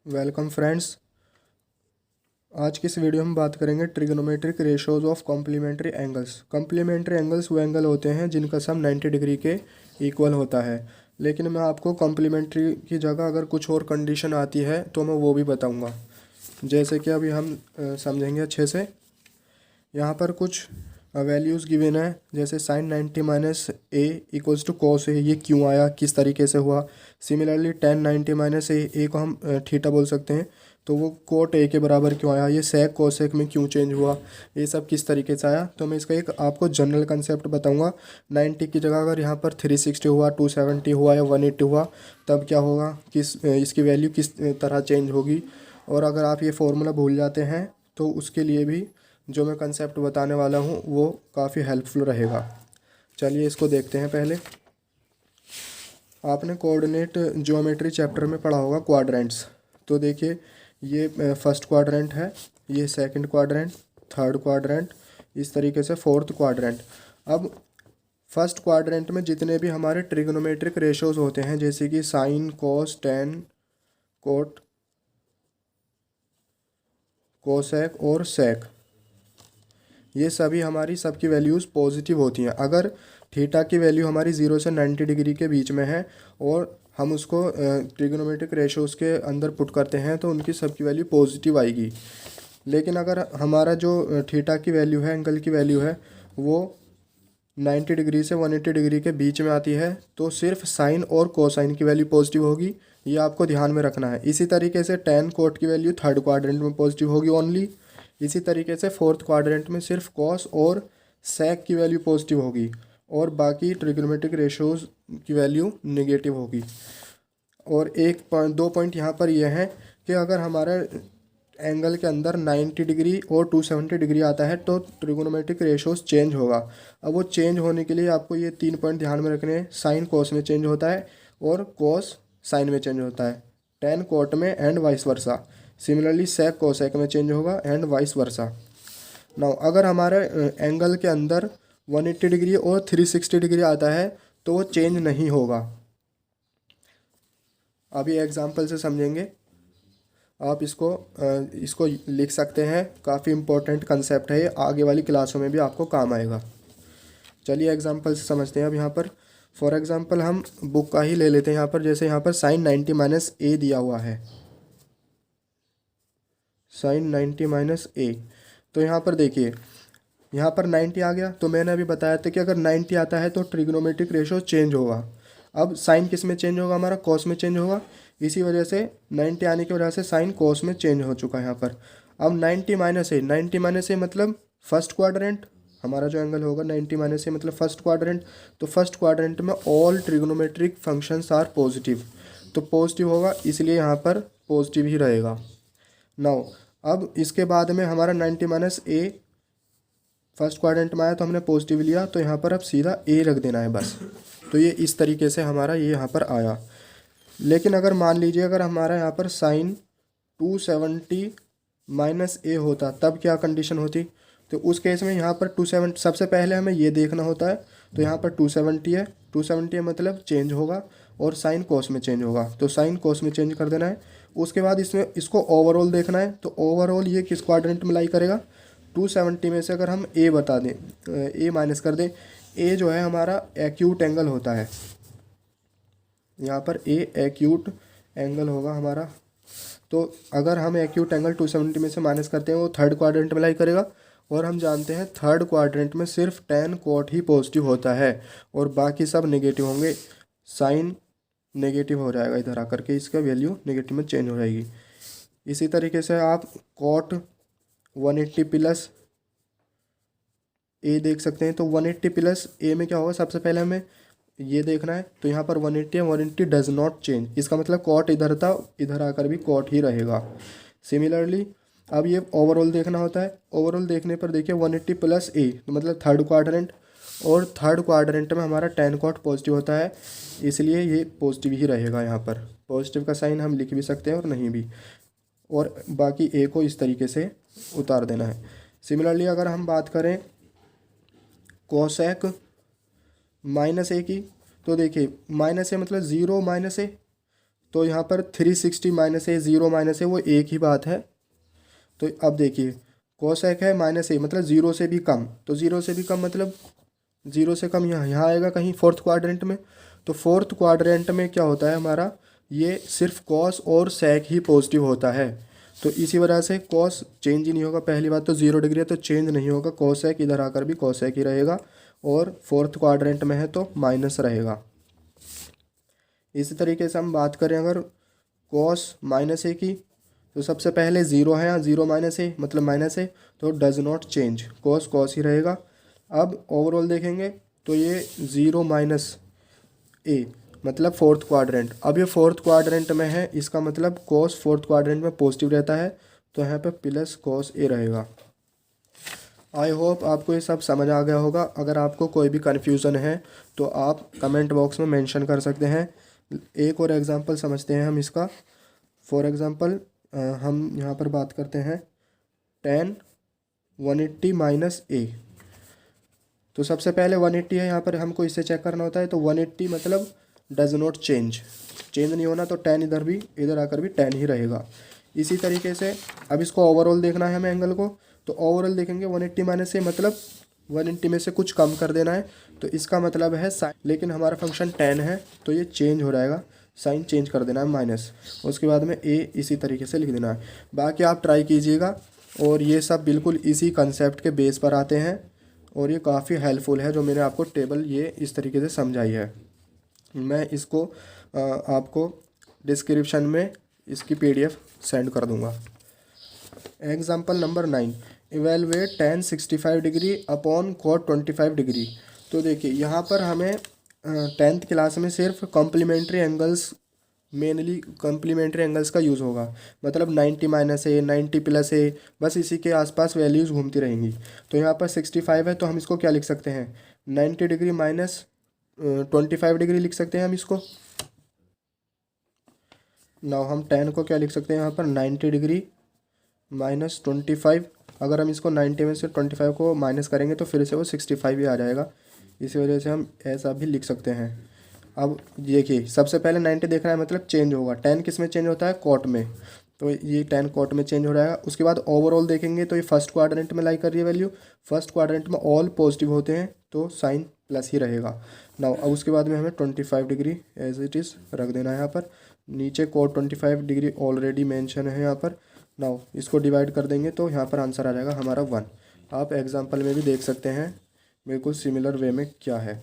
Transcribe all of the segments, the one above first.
Welcome friends. आज की इस वीडियो में बात करेंगे trigonometric ratios of complementary angles. Complementary angles वो एंगल होते हैं जिनका सम 90 डिग्री के इक्वल होता है। लेकिन मैं आपको कॉम्प्लीमेंट्री की जगह अगर कुछ और कंडीशन आती है तो मैं वो भी बताऊंगा। जैसे कि अभी हम समझेंगे अच्छे से। यहाँ पर कुछ वैल्यूज़ गिवन है, जैसे sine 90 minus A equals to cos A. ये क्यों आया, किस तरीके से हुआ। सिमिलरली टेन 90 माइनस ए को हम थीटा बोल सकते हैं, तो वो कोट ए के बराबर क्यों आया। ये सेक कोसेक में क्यों चेंज हुआ, ये सब किस तरीके से आया। तो मैं इसका एक आपको जनरल कंसेप्ट बताऊंगा। 90 की जगह अगर यहाँ पर 360 हुआ, 270 हुआ या 180 हुआ, तब क्या होगा, किस इसकी वैल्यू किस तरह चेंज होगी। और अगर आप ये फॉर्मूला भूल जाते हैं तो उसके लिए भी जो मैं कंसेप्ट बताने वाला हूँ वो काफ़ी हेल्पफुल रहेगा। चलिए इसको देखते हैं। पहले आपने कोऑर्डिनेट ज्योमेट्री चैप्टर में पढ़ा होगा क्वाड्रेंट्स। तो देखिए, ये फर्स्ट क्वाड्रेंट है, ये सेकंड क्वाड्रेंट, थर्ड क्वाड्रेंट, इस तरीके से फोर्थ क्वाड्रेंट। अब फर्स्ट क्वाड्रेंट में जितने भी हमारे ट्रिग्नोमेट्रिक रेशोज होते हैं, जैसे कि sine, cos, tan, cot, cosec और सेक, ये सभी हमारी सबकी वैल्यूज़ पॉजिटिव होती हैं। अगर थीटा की वैल्यू हमारी 0 से 90 डिग्री के बीच में है और हम उसको ट्रिग्नोमेट्रिक रेशोज़ के अंदर पुट करते हैं तो उनकी सबकी वैल्यू पॉजिटिव आएगी। लेकिन अगर हमारा जो थीटा की वैल्यू है, एंगल की वैल्यू है, वो 90 डिग्री से 180 डिग्री के बीच में आती है, तो सिर्फ साइन और कोसाइन की वैल्यू पॉजिटिव होगी। ये आपको ध्यान में रखना है। इसी तरीके से टेन कोट की वैल्यू थर्ड क्वाड्रेंट में पॉजिटिव होगी ओनली। इसी तरीके से फोर्थ क्वाड्रेंट में सिर्फ कॉस और सेक की वैल्यू पॉजिटिव होगी और बाकी ट्रिग्नोमेट्रिक रेशोज़ की वैल्यू नेगेटिव होगी। और एक पॉइंट, दो पॉइंट यहाँ पर यह है कि अगर हमारा एंगल के अंदर 90 डिग्री और 270 डिग्री आता है तो ट्रिगोनोमेट्रिक रेशोज चेंज होगा। अब वो चेंज होने के लिए आपको ये तीन पॉइंट ध्यान में रखने हैं। साइन कोस में चेंज होता है और कोस साइन में चेंज होता है, टेन कोट में, and vice versa. Similarly sec cosec में चेंज होगा एंड वाइस वर्सा। नाउ अगर हमारे एंगल के अंदर 180 डिग्री और 360 डिग्री आता है तो वो चेंज नहीं होगा। अभी एग्जाम्पल से समझेंगे। आप इसको लिख सकते हैं। काफ़ी इंपॉर्टेंट कंसेप्ट है ये, आगे वाली क्लासों में भी आपको काम आएगा। चलिए एग्जाम्पल से समझते हैं। अब यहाँ पर फॉर एग्जाम्पल हम बुक का ही ले लेते हैं। यहाँ पर जैसे यहाँ पर साइन 90 माइनस ए दिया हुआ है, साइन 90 माइनस ए। तो यहाँ पर देखिए, यहाँ पर 90 आ गया, तो मैंने अभी बताया था कि अगर 90 आता है तो ट्रिग्नोमेट्रिक रेशो चेंज होगा। अब साइन किस में चेंज होगा, हमारा कॉस में चेंज होगा। इसी वजह से 90 आने की वजह से साइन कॉस में चेंज हो चुका है यहाँ पर। अब 90 माइनस ए, 90 माइनस ए मतलब फर्स्ट क्वाड्रेंट। हमारा जो एंगल होगा 90 माइनस ए मतलब फर्स्ट क्वाड्रेंट। तो फर्स्ट क्वाड्रेंट में all trigonometric functions are positive, तो पॉजिटिव होगा, इसलिए यहाँ पर पॉजिटिव ही रहेगा। नाउ अब इसके बाद में हमारा 90 माइनस ए फर्स्ट क्वाड्रेंट में आया तो हमने पॉजिटिव लिया, तो यहाँ पर अब सीधा ए रख देना है बस। तो ये इस तरीके से हमारा ये यहाँ पर आया। लेकिन अगर मान लीजिए अगर हमारा यहाँ पर साइन 270 माइनस ए होता, तब क्या कंडीशन होती। तो उस केस में यहाँ पर 270, सबसे पहले हमें ये देखना होता है। तो यहाँ पर 270 है, 270 है मतलब चेंज होगा और साइन कोस में चेंज होगा, तो साइन कोस में चेंज कर देना है। उसके बाद इसमें इसको ओवरऑल देखना है, तो ओवरऑल ये किस क्वाड्रेंट में लाई करेगा। 270 में से अगर हम ए बता दें, ए माइनस कर दें, ए जो है हमारा एक्यूट एंगल होता है। यहाँ पर ए एक्यूट एंगल होगा हमारा। तो अगर हम एक्यूट एंगल 270 में से माइनस करते हैं, वो थर्ड क्वाड्रेंट में लाई करेगा। और हम जानते हैं थर्ड क्वाड्रेंट में सिर्फ टेन कोट ही पॉजिटिव होता है और बाकी सब नेगेटिव होंगे। साइन नेगेटिव हो जाएगा इधर आकर के, इसका वैल्यू नेगेटिव में चेंज हो जाएगी। इसी तरीके से आप कॉट 180 प्लस ए देख सकते हैं। तो 180 प्लस ए में क्या होगा, सबसे पहले हमें ये देखना है। तो यहाँ पर 180 है, 180 डज नॉट चेंज, इसका मतलब कॉट इधर था, इधर आकर भी कॉट ही रहेगा। सिमिलरली अब ये ओवरऑल देखना होता है। ओवरऑल देखने पर देखिए 180 प्लस ए तो मतलब थर्ड क्वाड्रेंट, और थर्ड क्वाड्रेंट में हमारा टेन कॉट पॉजिटिव होता है, इसलिए ये पॉजिटिव ही रहेगा। यहाँ पर पॉजिटिव का साइन हम लिख भी सकते हैं और नहीं भी, और बाकी ए को इस तरीके से उतार देना है। सिमिलरली अगर हम बात करें कोसेक माइनस ए की, तो देखिए माइनस ए मतलब ज़ीरो माइनस ए, तो यहाँ पर 360 माइनस ए, ज़ीरो माइनस ए, वो एक ही बात है। तो अब देखिए कोसेक है माइनस ए मतलब ज़ीरो से भी कम, तो ज़ीरो से भी कम मतलब ज़ीरो से कम यहाँ आएगा कहीं फोर्थ क्वाड्रेंट में। तो फोर्थ क्वाड्रेंट में क्या होता है हमारा, ये सिर्फ कॉस और सेक ही पॉजिटिव होता है। तो इसी वजह से कॉस चेंज ही नहीं होगा। पहली बात तो 0 डिग्री है तो चेंज नहीं होगा, कोसेक इधर आकर भी कोसेक ही रहेगा, और फोर्थ क्वाड्रेंट में है तो माइनस रहेगा। इसी तरीके से हम बात करें अगर कॉस माइनस ए की, तो सबसे पहले ज़ीरो है यहाँ, ज़ीरो माइनस ए मतलब माइनस ए, तो does not change, cos cos ही रहेगा। अब ओवरऑल देखेंगे तो ये ज़ीरो माइनस ए मतलब फोर्थ क्वाड्रेंट। अब ये फोर्थ क्वाड्रेंट में है, इसका मतलब कॉस फोर्थ क्वाड्रेंट में पॉजिटिव रहता है, तो यहाँ पे प्लस कॉस ए रहेगा। आई होप आपको ये सब समझ आ गया होगा। अगर आपको कोई भी कन्फ्यूज़न है तो आप कमेंट बॉक्स में मेंशन कर सकते हैं। एक और एग्जांपल समझते हैं हम इसका। फॉर एग्जांपल हम यहाँ पर बात करते हैं tan 180 माइनस ए। तो सबसे पहले 180 है, यहाँ पर हमको इससे चेक करना होता है। तो 180 मतलब डज नॉट चेंज, चेंज नहीं होना, तो tan इधर भी, इधर आकर भी tan ही रहेगा। इसी तरीके से अब इसको ओवरऑल देखना है हमें एंगल को, तो ओवरऑल देखेंगे 180 माइनस ए मतलब 180 में से कुछ कम कर देना है, तो इसका मतलब है साइन, लेकिन हमारा फंक्शन tan है तो ये चेंज हो जाएगा, साइन चेंज कर देना है माइनस, उसके बाद में ए इसी तरीके से लिख देना है। बाकी आप ट्राई कीजिएगा, और ये सब बिल्कुल इसी कंसेप्ट के बेस पर आते हैं, और ये काफ़ी हेल्पफुल है जो मैंने आपको टेबल ये इस तरीके से समझाई है। मैं इसको आपको डिस्क्रिप्शन में इसकी PDF सेंड कर दूंगा। Example number 9, evaluate tan 65 degree upon cot 25 degree. तो देखिए यहाँ पर हमें 10th क्लास में सिर्फ complementary angles, mainly complementary angles का यूज़ होगा, मतलब 90 माइनस ए, 90 प्लस ए, बस इसी के आसपास वैल्यूज़ घूमती रहेंगी। तो यहाँ पर 65 है तो हम इसको क्या लिख सकते हैं, 90 डिग्री माइनस 25 डिग्री लिख सकते हैं हम इसको। नाउ हम 10 को क्या लिख सकते हैं यहाँ पर, 90 डिग्री माइनस 25। अगर हम इसको 90 में से 25 को माइनस करेंगे तो फिर से वो 65 ही आ जाएगा, इसी वजह से हम ऐसा भी लिख सकते हैं। अब देखिए सबसे पहले 90 देखना है, मतलब चेंज होगा, 10 किस में चेंज होता है, कॉट में, तो ये 10 कॉट में चेंज हो जाएगा। उसके बाद ओवरऑल देखेंगे तो ये फर्स्ट क्वाड्रेंट में लाई कर रही है वैल्यू, फर्स्ट क्वाड्रेंट में ऑल पॉजिटिव होते हैं तो साइन प्लस ही रहेगा। नाउ अब उसके बाद में हमें 25 डिग्री एज इट इज़ रख देना है यहाँ पर, नीचे कॉट 25 डिग्री ऑलरेडी मेंशन है यहाँ पर। नाउ इसको डिवाइड कर देंगे तो यहाँ पर आंसर आ जाएगा हमारा 1। आप एग्जाम्पल में भी देख सकते हैं बिल्कुल सिमिलर वे में क्या है।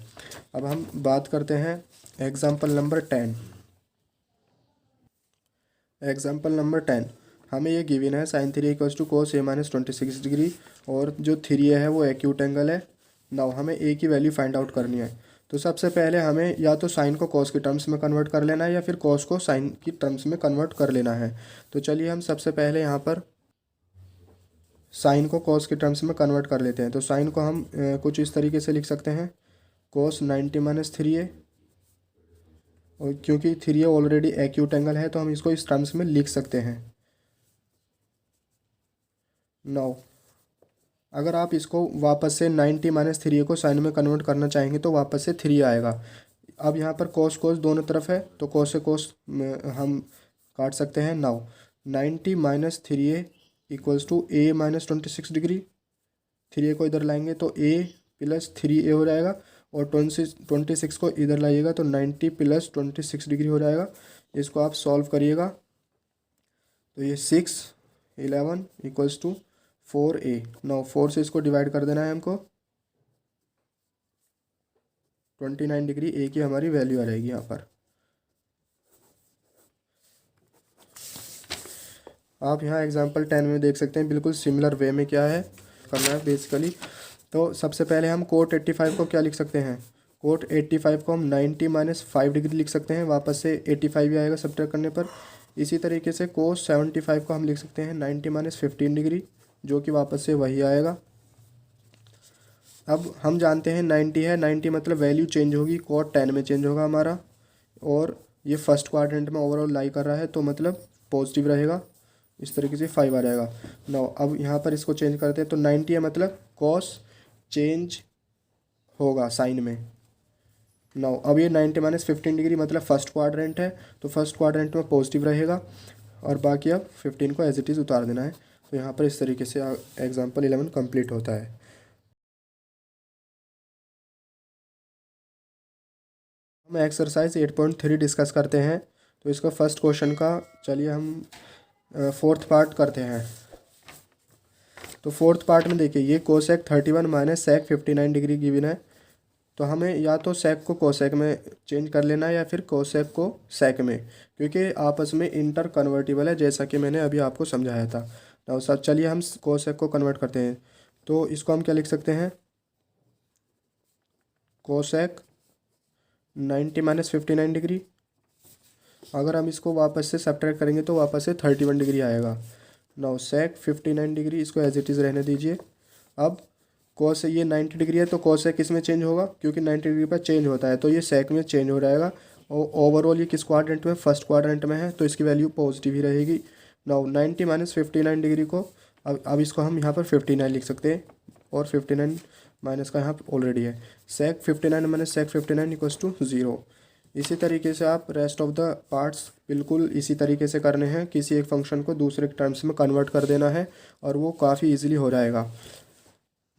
अब हम बात करते हैं एग्जाम्पल नंबर 10। एग्जाम्पल नंबर 10 हमें ये गिवन है sin 3 equals to cos a minus 26 degree, और जो 3a है वो एक्यूट एंगल है। नाउ हमें a की वैल्यू फाइंड आउट करनी है। तो सबसे पहले हमें या तो साइन को cos के टर्म्स में कन्वर्ट कर लेना है, या फिर cos को साइन की टर्म्स में कन्वर्ट कर लेना है। तो चलिए हम सबसे पहले यहाँ पर साइन को cos के टर्म्स में कन्वर्ट कर लेते हैं। तो साइन को हम कुछ इस तरीके से लिख सकते हैं, cos 90 माइनस 3a, और क्योंकि 3a ऑलरेडी एक्यूट एंगल है तो हम इसको इस टर्म्स में लिख सकते हैं। नाउ अगर आप इसको वापस से 90 माइनस 3a को साइन में कन्वर्ट करना चाहेंगे तो वापस से 3 आएगा। अब यहाँ पर cos cos दोनों तरफ है तो cos से cos हम काट सकते हैं। Now 90 minus 3a equals to a minus 26 degree, 3a को इधर लाएंगे तो a प्लस 3a हो जाएगा, और 26 को इधर लाइएगा तो 90 प्लस 26 डिग्री हो जाएगा। इसको आप सॉल्व करिएगा तो ये 6 11 इक्वल्स टू 4a। नाउ 4 से इसको डिवाइड कर देना है हमको, 29 डिग्री a की हमारी वैल्यू आ जाएगी यहाँ पर। आप यहाँ एग्जाम्पल 10 में देख सकते हैं बिल्कुल सिमिलर वे में क्या है करना है बेसिकली। तो सबसे पहले हम कोट 85 को क्या लिख सकते हैं, कोट 85 को हम 90 माइनस 5 डिग्री लिख सकते हैं, वापस से 85 ही आएगा सब्ट्रैक्ट करने पर। इसी तरीके से कोस 75 को हम लिख सकते हैं 90 माइनस 15 डिग्री, जो कि वापस से वही आएगा। अब हम जानते हैं 90 है, 90 मतलब वैल्यू चेंज होगी, कोट 10 में चेंज होगा हमारा, और ये फर्स्ट क्वाड्रेंट में ओवरऑल लाई कर रहा है तो मतलब पॉजिटिव रहेगा, इस तरीके से 5 आ जाएगा। नाउ अब यहाँ पर इसको चेंज करते हैं तो 90 है मतलब कॉस चेंज होगा साइन में, नाउ अब ये 90 माइनस 15 डिग्री मतलब फर्स्ट क्वाड्रेंट है, तो फर्स्ट क्वाड्रेंट में पॉजिटिव रहेगा और बाकी अब 15 को एज इट इज़ उतार देना है। तो यहाँ पर इस तरीके से एग्जाम्पल 11 कंप्लीट होता है। हम एक्सरसाइज 8.3 डिस्कस करते हैं। तो इसका फर्स्ट क्वेश्चन का चलिए हम फोर्थ पार्ट करते हैं। तो फोर्थ पार्ट में देखिए ये cosec 31 minus sec 59 degree given है। तो हमें या तो सेक को कोसेक में चेंज कर लेना है या फिर कोसेक को सेक में, क्योंकि आपस में इंटर कन्वर्टिबल है जैसा कि मैंने अभी आपको समझाया था। तो सब चलिए हम कोसेक को कन्वर्ट करते हैं। तो इसको हम क्या लिख सकते हैं, कोसेक 90 माइनस 59 डिग्री। अगर हम इसको वापस से सब्ट्रैक्ट करेंगे तो वापस से 31 डिग्री आएगा। नाउ सेक 59 डिग्री, इसको एज इट इज़ रहने दीजिए। अब कोस ये 90 डिग्री है तो कोसेक किस में चेंज होगा, क्योंकि 90 डिग्री पर चेंज होता है तो ये सेक में चेंज हो जाएगा। और ओवरऑल ये किस क्वाड्रेंट में, फर्स्ट क्वाड्रेंट में है, तो इसकी वैल्यू पॉजिटिव ही रहेगी। नाउ 90 माइनस 59 डिग्री को अब इसको हम यहाँ पर 59 लिख सकते हैं और 59 माइनस का यहाँ ऑलरेडी है। सेक 59 माइनस सेक 59 इक्वल्स टू 0। इसी तरीके से आप रेस्ट ऑफ द पार्ट्स बिल्कुल इसी तरीके से करने हैं, किसी एक फंक्शन को दूसरे टर्म्स में कन्वर्ट कर देना है और वो काफ़ी इजीली हो जाएगा।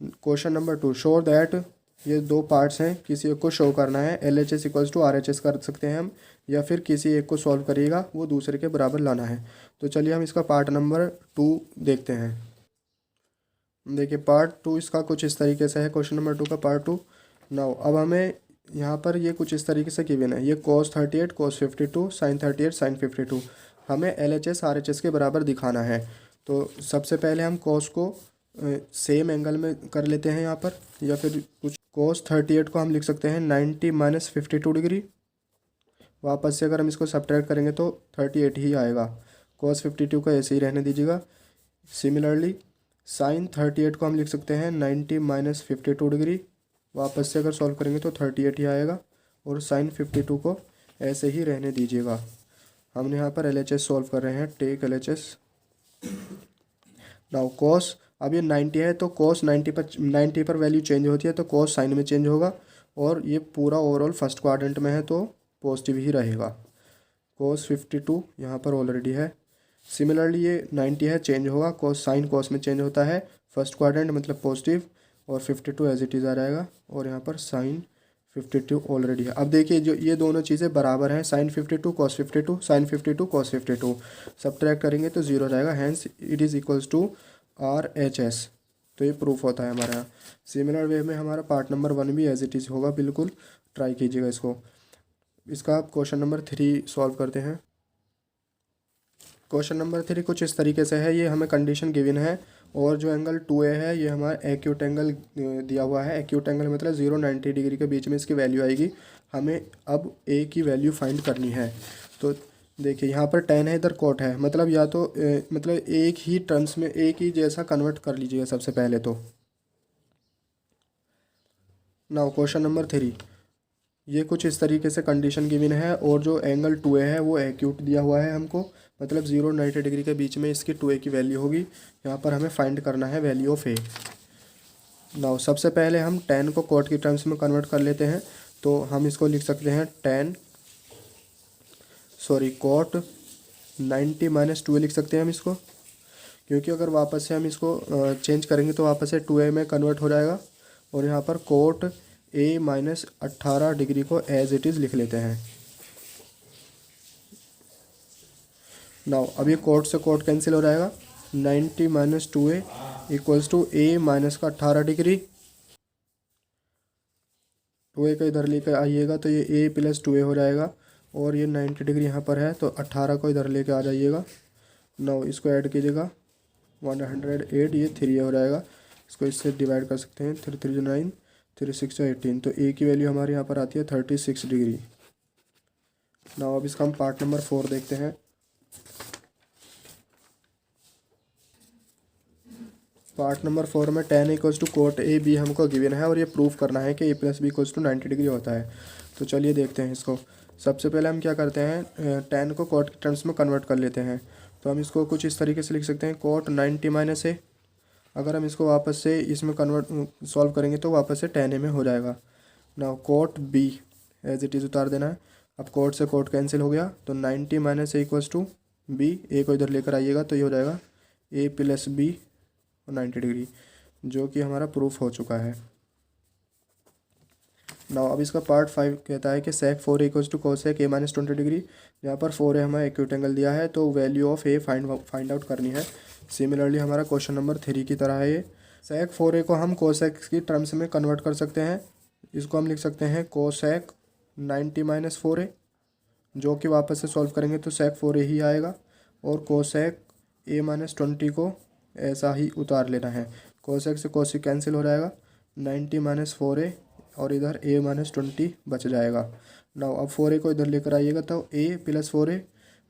क्वेश्चन नंबर 2, शो दैट, ये दो पार्ट्स हैं, किसी एक को शो करना है। LHS इक्वल्स टू RHS कर सकते हैं हम, या फिर किसी एक को सॉल्व करिएगा वो दूसरे के बराबर लाना है। तो चलिए हम इसका पार्ट नंबर 2 देखते हैं। देखिए पार्ट 2 इसका कुछ इस तरीके से है, क्वेश्चन नंबर 2 का पार्ट 2। नाउ अब हमें यहाँ पर ये कुछ इस तरीके से गिवन है, ये cos 38 cos 52 sin 38 sin 52, हमें LHS RHS के बराबर दिखाना है। तो सबसे पहले हम cos को सेम एंगल में कर लेते हैं यहाँ पर, या फिर कुछ cos 38 को हम लिख सकते हैं 90 माइनस 52 डिग्री। वापस से अगर हम इसको सब्ट्रैक्ट करेंगे तो 38 ही आएगा। cos 52 को ऐसे ही रहने दीजिएगा। सिमिलरली sin 38 को हम लिख सकते हैं 90 माइनस 52 डिग्री। वापस से अगर सॉल्व करेंगे तो 38 ही आएगा और sin 52 को ऐसे ही रहने दीजिएगा। हमने यहाँ पर LHS सॉल्व कर रहे हैं, टेक LHS। नाउ cos, अब ये 90 है तो cos 90 पर वैल्यू चेंज होती है तो cos साइन में चेंज होगा, और ये पूरा ओवरऑल फर्स्ट क्वाड्रेंट में है तो पॉजिटिव ही रहेगा। cos 52 यहाँ पर ऑलरेडी है। सिमिलरली ये 90 है, चेंज होगा, cos साइन cos में चेंज होता है, फर्स्ट क्वाड्रेंट मतलब पॉजिटिव, और 52 एज इट इज़ आ जाएगा, और यहाँ पर साइन 52 ऑलरेडी है। अब देखिए जो ये दोनों चीज़ें बराबर हैं, sin 52 cos 52 sin 52 cos 52, subtract करेंगे तो 0 जाएगा, hence it is equals to RHS। तो ये प्रूफ होता है हमारा। सिमिलर वे में हमारा पार्ट नंबर 1 भी एज इट इज़ होगा, बिल्कुल ट्राई कीजिएगा इसको। इसका आप क्वेश्चन नंबर 3 सॉल्व करते हैं। क्वेश्चन नंबर 3 कुछ इस तरीके से है, ये हमें कंडीशन गिवन है और जो एंगल 2A है ये हमारा एक्यूट एंगल दिया हुआ है। एक्यूट एंगल मतलब 0-90 डिग्री के बीच में इसकी वैल्यू आएगी। हमें अब A की वैल्यू फाइंड करनी है। तो देखिए यहाँ पर tan है, इधर cot है, मतलब या तो मतलब एक ही टर्म्स में एक ही जैसा कन्वर्ट कर लीजिएगा सबसे पहले तो। नाउ क्वेश्चन नंबर 3, ये कुछ इस तरीके से कंडीशन गिवन है और जो एंगल 2A है वो एक्यूट दिया हुआ है हमको, मतलब 0-90 डिग्री के बीच में इसकी 2A की वैल्यू होगी। यहाँ पर हमें फाइंड करना है वैल्यू ऑफ A। नाउ सबसे पहले हम tan को cot की टर्म्स में कन्वर्ट कर लेते हैं। तो हम इसको लिख सकते हैं cot 90 माइनस 2A लिख सकते हैं हम इसको, क्योंकि अगर वापस से हम इसको चेंज करेंगे तो वापस से 2A में कन्वर्ट हो जाएगा। और यहाँ पर cot A माइनस 18 डिग्री को एज इट इज़ लिख लेते हैं। नाउ अब ये कोट से कोट कैंसिल हो जाएगा, 90 minus 2A equals to A minus का 18 डिग्री। 2A का इधर लेकर आइएगा तो ये A प्लस 2A हो जाएगा, और ये 90 डिग्री यहाँ पर है तो 18 को इधर लेकर आ जाइएगा। नाउ इसको ऐड कीजिएगा 108, ये 3A हो जाएगा। इसको इससे डिवाइड कर सकते हैं, 3 3 9, 3 6 18, तो A की वैल्यू हमारे यहाँ पर आती है 36 डिग्री। नाउ अब इसका हम पार्ट नंबर 4 देखते हैं। पार्ट नंबर 4 में tan equals to cot A B हमको गिवन है और ये प्रूफ करना है कि A plus B equals to 90 degree होता है। तो चलिए देखते हैं इसको। सबसे पहले हम क्या करते हैं, tan को कोट के टर्म्स में कन्वर्ट कर लेते हैं। तो हम इसको कुछ इस तरीके से लिख सकते हैं, कोट 90 माइनस A। अगर हम इसको वापस से इसमें कन्वर्ट सॉल्व करेंगे तो वापस से tan A में हो जाएगा। Now cot B as it is उतार देना है। अब कोट से कोट कैंसिल हो गया, तो 90 minus A equals to B, A को इधर लेकर आइएगा तो ये हो जाएगा ए प्लस बी और 90 डिग्री, जो कि हमारा प्रूफ हो चुका है। नाउ अब इसका पार्ट 5 कहता है कि sec 4 equals to cosec A minus 20 degree. यहाँ पर 4 ए हमें एक्यूट एंगल दिया है, तो value of A find out करनी है। सिमिलरली हमारा क्वेश्चन नंबर 3 की तरह है ये। सेक 4 ए को हम कोसेक की टर्म्स में कन्वर्ट कर सकते हैं। इसको हम लिख सकते हैं कोसेक 90 माइनस 4 ए, जो कि वापस से सॉल्व करेंगे तो सेक 4 ए ही आएगा। और कोसेक ए माइनस 20 को ऐसा ही उतार लेना है। कोसेक से कोसेक कैंसिल हो जाएगा, 90 माइनस 4 ए और इधर a माइनस 20 बच जाएगा। नाउ अब 4a को इधर लेकर आइएगा तो a प्लस 4a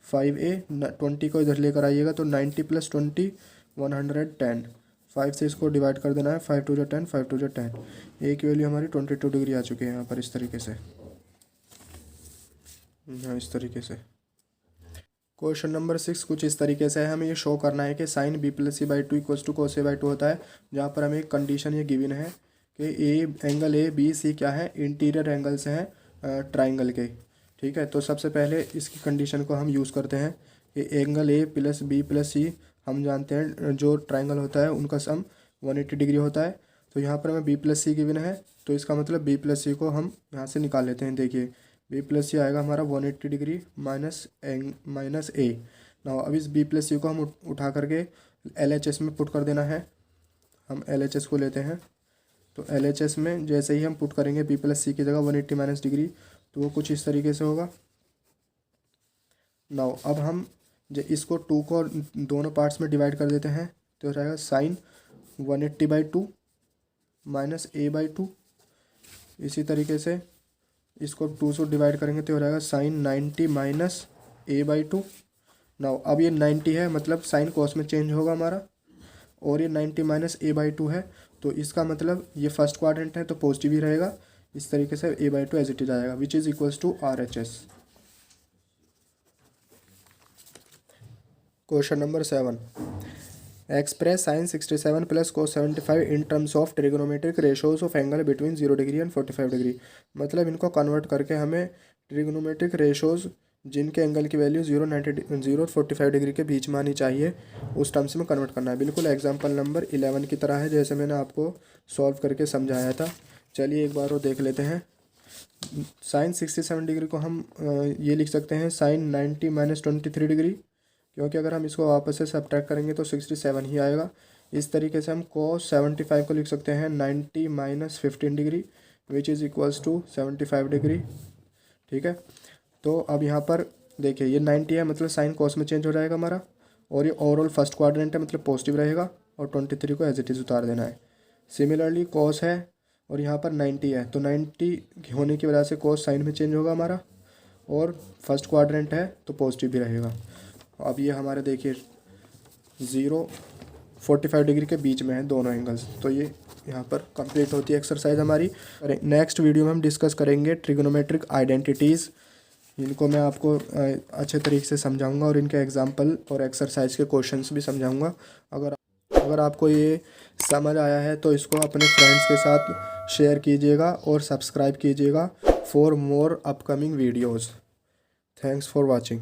5a, 20 को इधर लेकर आइएगा तो 90 प्लस 20 110। 5 से इसको डिवाइड कर देना है, 5 टू जो 10, 5 टू जो 10। a की वैल्यू हमारी 22 डिग्री आ चुकी है यहाँ पर, इस तरीके से। हाँ, इस तरीके से। क्वेश्चन नंबर 6 कुछ इस तरीके से है। हमें ये शो करना है कि sine B plus C by two equals to cos A by two होता है, जहाँ पर हमें एक कंडीशन ये गिवन है कि एंगल ए बी सी क्या है, इंटीरियर एंगल्स हैं ट्राइंगल के। ठीक है, तो सबसे पहले इसकी कंडीशन को हम यूज़ करते हैं कि angle A plus B plus C, हम जानते हैं जो ट्राइंगल होता है उनका सम 180 डिग्री होता है। तो यहाँ पर हमें बी प्लस सी गिवन है, तो इसका मतलब बी प्लस सी को हम यहाँ से निकाल लेते हैं। देखिए बी प्लस सी आएगा हमारा 180 डिग्री माइनस ए। ना अब इस बी प्लस सी को हम उठा करके LHS में पुट कर देना है। हम LHS को लेते हैं, तो LHS में जैसे ही हम पुट करेंगे बी प्लस सी की जगह 180 माइनस डिग्री, तो वो कुछ इस तरीके से होगा। नाउ अब हम इसको 2 को दोनों पार्ट्स में डिवाइड कर देते हैं, तो हो जाएगा साइन 180/2 माइनस a बाई 2। इसी तरीके से इसको 2 से डिवाइड करेंगे तो हो जाएगा sine 90 minus a by 2। Now अब ये 90 है, मतलब साइन कॉस में चेंज होगा हमारा, और ये 90 माइनस a बाई 2 है, तो इसका मतलब ये फर्स्ट क्वाड्रेंट है तो पॉजिटिव ही रहेगा। इस तरीके से a by 2 as it is आएगा, which is equals to RHS। Question number 7, express sine 67 plus cos 75 in terms of trigonometric ratios of angle between 0 degree and 45 degree. मतलब इनको कन्वर्ट करके हमें ट्रिग्नोमेट्रिक रेशोज जिनके एंगल की value 0 और 45 degree के बीच में आनी चाहिए, उस टर्म्स में कन्वर्ट करना है। बिल्कुल एग्जाम्पल नंबर 11 की तरह है, जैसे मैंने आपको सॉल्व करके समझाया था। चलिए एक बार वो देख लेते हैं। साइन 67 डिग्री को हम ये लिख सकते हैं साइन 90 माइनस 23 डिग्री, क्योंकि अगर हम इसको वापस से सब्ट्रैक्ट करेंगे तो 67 ही आएगा। इस तरीके से हम cos 75 को लिख सकते हैं 90 minus 15 degree, which is equals to 75 degree. ठीक है, तो अब यहाँ पर देखिए ये 90 है, मतलब साइन कॉस में चेंज हो जाएगा हमारा, और ये ओवरऑल फर्स्ट क्वाड्रेंट है, मतलब पॉजिटिव रहेगा, और 23 को एज इट इज़ उतार देना है। सिमिलरली कॉस है और यहाँ पर 90 है, तो 90 होने की वजह से कॉस साइन में चेंज होगा हमारा, और फर्स्ट क्वाड्रेंट है तो पॉजिटिव भी रहेगा। अब ये हमारे देखिए 0-45 डिग्री के बीच में है दोनों एंगल्स, तो ये यहाँ पर कंप्लीट होती है एक्सरसाइज हमारी। नेक्स्ट वीडियो में हम डिस्कस करेंगे ट्रिग्नोमेट्रिक आइडेंटिटीज़, इनको मैं आपको अच्छे तरीके से समझाऊंगा और इनके एग्जांपल और एक्सरसाइज के क्वेश्चंस भी समझाऊंगा। अगर आपको ये समझ आया है तो इसको अपने फ्रेंड्स के साथ शेयर कीजिएगा और सब्सक्राइब कीजिएगा for more upcoming videos. Thanks for watching.